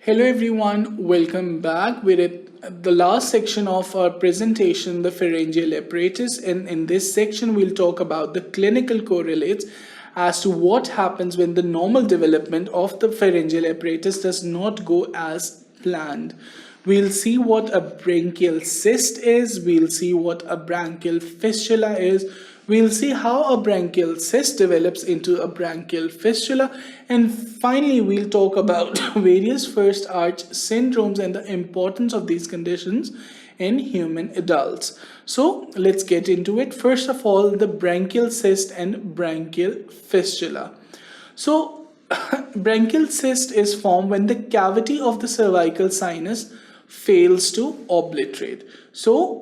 Hello everyone, welcome back. We're at the last section of our presentation, the pharyngeal apparatus, and in this section we'll talk about the clinical correlates as to what happens when the normal development of the pharyngeal apparatus does not go as planned. We'll see what a branchial cyst is, we'll see what a branchial fistula is, we'll see how a branchial cyst develops into a branchial fistula, and finally we'll talk about various first arch syndromes and the importance of these conditions in human adults. So let's get into it. First of all, the branchial cyst and branchial fistula. So branchial cyst is formed when the cavity of the cervical sinus fails to obliterate. So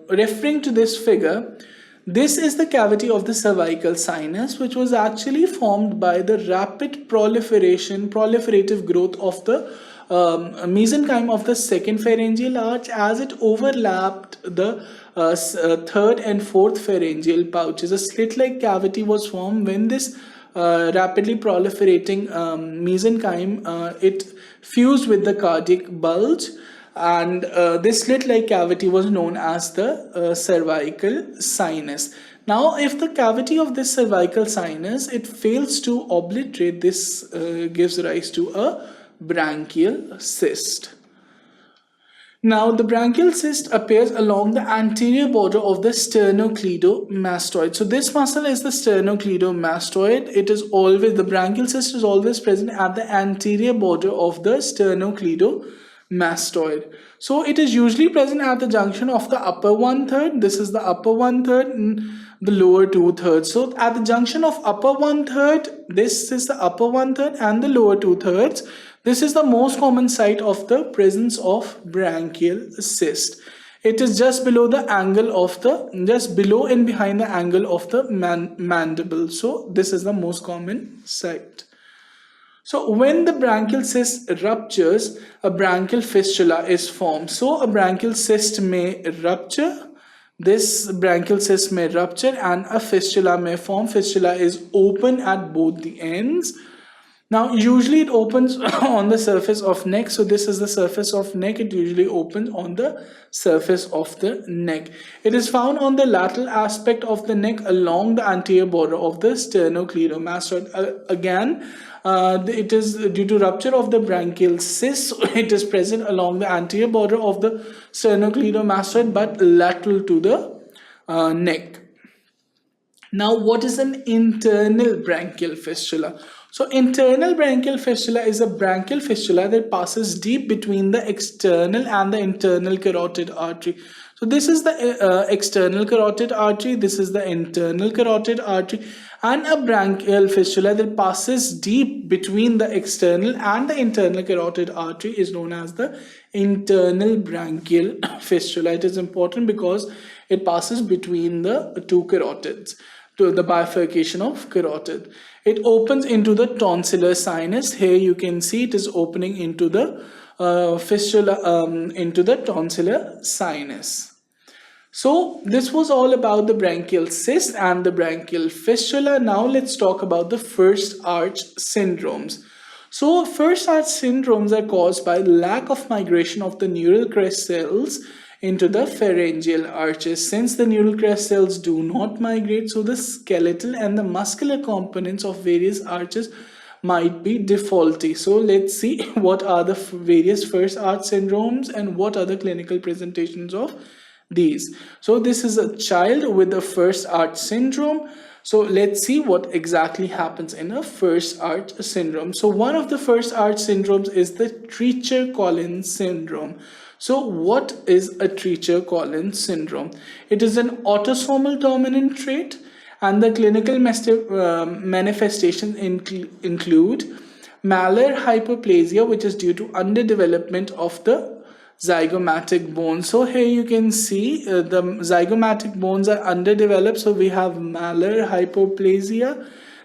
referring to this figure, this is the cavity of the cervical sinus, which was actually formed by the rapid proliferative growth of the mesenchyme of the second pharyngeal arch as it overlapped the third and fourth pharyngeal pouches. A slit-like cavity was formed when this rapidly proliferating mesenchyme it fused with the cardiac bulge, and this slit-like cavity was known as the cervical sinus. Now, if the cavity of this cervical sinus it fails to obliterate, this gives rise to a branchial cyst. Now, the branchial cyst appears along the anterior border of the sternocleidomastoid. So this muscle is the sternocleidomastoid. It is always, the branchial cyst is always present at the anterior border of the sternocleidomastoid. So it is usually present at the junction of the upper 1/3. This is the upper 1/3 and the lower 2/3. So at the junction of upper 1/3, this is the upper 1/3 and the lower 2/3. This is the most common site of the presence of branchial cyst. It is just below the angle of just below and behind the angle of the mandible. So this is the most common site. So when the branchial cyst ruptures, a branchial fistula is formed. So a branchial cyst may rupture. This branchial cyst may rupture and a fistula may form. Fistula is open at both the ends. Now, usually it opens on the surface of neck. So this is the surface of neck. It usually opens on the surface of the neck. It is found on the lateral aspect of the neck along the anterior border of the sternocleidomastoid. Again, it is due to rupture of the branchial cyst. So it is present along the anterior border of the sternocleidomastoid but lateral to the neck. Now, what is an internal branchial fistula? So internal branchial fistula is a branchial fistula that passes deep between the external and the internal carotid artery. So this is the external carotid artery, this is the internal carotid artery, and a branchial fistula that passes deep between the external and the internal carotid artery is known as the internal branchial fistula. It is important because it passes between the two carotids, to the bifurcation of carotid. It opens into the tonsillar sinus. Here you can see it is opening into the fistula, into the tonsillar sinus. So this was all about the branchial cyst and the branchial fistula. Now let's talk about the first arch syndromes. So first arch syndromes are caused by lack of migration of the neural crest cells into the pharyngeal arches. Since the neural crest cells do not migrate, so the skeletal and the muscular components of various arches might be defaulty. So let's see what are the various first arch syndromes and what are the clinical presentations of these. So this is a child with the first arch syndrome. So let's see what exactly happens in a first arch syndrome. So one of the first arch syndromes is the Treacher Collins syndrome. So what is a Treacher Collins syndrome? It is an autosomal dominant trait, and the clinical manifestations include malar hyperplasia, which is due to underdevelopment of the zygomatic bone. So here you can see the zygomatic bones are underdeveloped. So we have malar hyperplasia.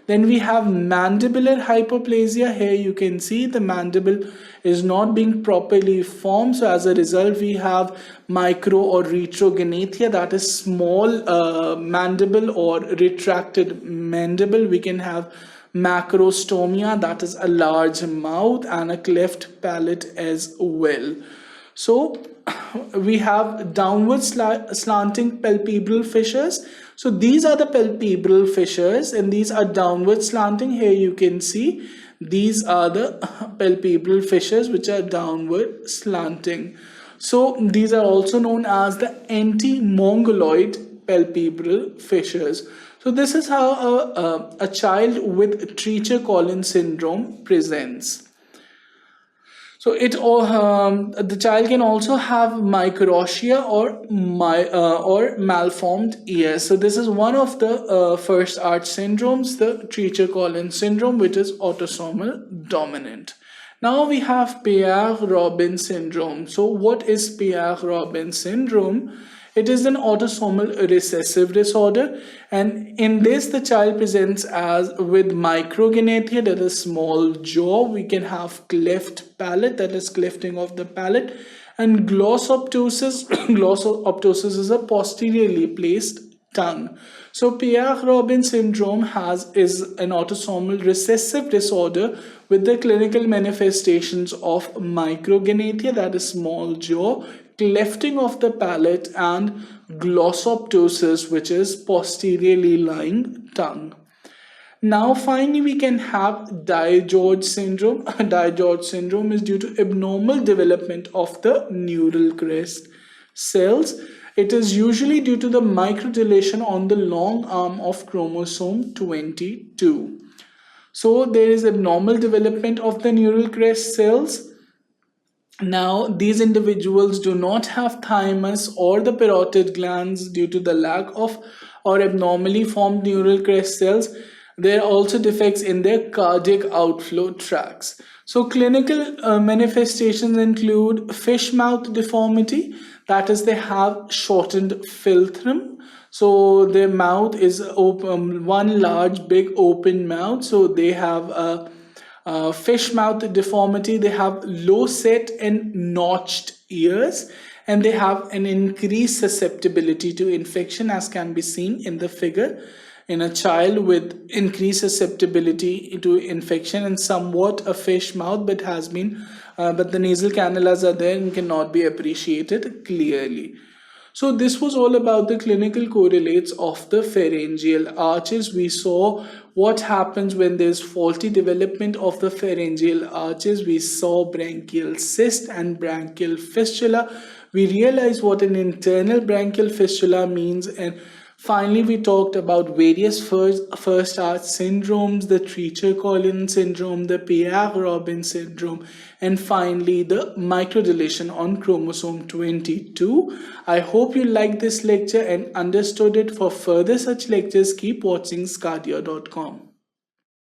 Then we have mandibular hyperplasia. Here you can see the mandible is not being properly formed. So as a result, we have micro or retrognathia, that is small mandible or retracted mandible. We can have macrostomia, that is a large mouth and a cleft palate as well. So we have downward slanting palpebral fissures. So these are the palpebral fissures and these are downward slanting. Here you can see these are the palpebral fissures which are downward slanting. So these are also known as the anti-mongoloid palpebral fissures. So this is how a child with Treacher Collins syndrome presents. So the child can also have microtia or malformed ears. So this is one of the first arch syndromes, the Treacher Collins syndrome, which is autosomal dominant. Now we have Pierre-Robin syndrome. So what is Pierre-Robin syndrome? It is an autosomal recessive disorder, and in this the child presents as with micrognathia, that is small jaw. We can have cleft palate, that is clefting of the palate, and glossoptosis. Glossoptosis is a posteriorly placed tongue. So Pierre-Robin syndrome is an autosomal recessive disorder with the clinical manifestations of micrognathia, that is small jaw, clefting of the palate, and glossoptosis, which is posteriorly lying tongue. Now finally we can have DiGeorge syndrome. DiGeorge syndrome is due to abnormal development of the neural crest cells. It is usually due to the microdeletion on the long arm of chromosome 22. So there is abnormal development of the neural crest cells. Now, these individuals do not have thymus or the parotid glands due to the lack of or abnormally formed neural crest cells. There are also defects in their cardiac outflow tracts. So, clinical manifestations include fish mouth deformity, that is, they have shortened philtrum. So, their mouth is open, one large, big open mouth. So, they have a fish mouth deformity. They have low set and notched ears, and they have an increased susceptibility to infection, as can be seen in the figure. In a child with increased susceptibility to infection and somewhat a fish mouth, but the nasal cannulas are there and cannot be appreciated clearly. So this was all about the clinical correlates of the pharyngeal arches. We saw what happens when there's faulty development of the pharyngeal arches. We saw branchial cyst and branchial fistula. We realized what an internal branchial fistula means, and finally we talked about various first arch syndromes, the Treacher Collins syndrome, the Pierre-Robin syndrome, and finally the microdeletion on chromosome 22. I hope you liked this lecture and understood it. For further such lectures, keep watching sqadia.com.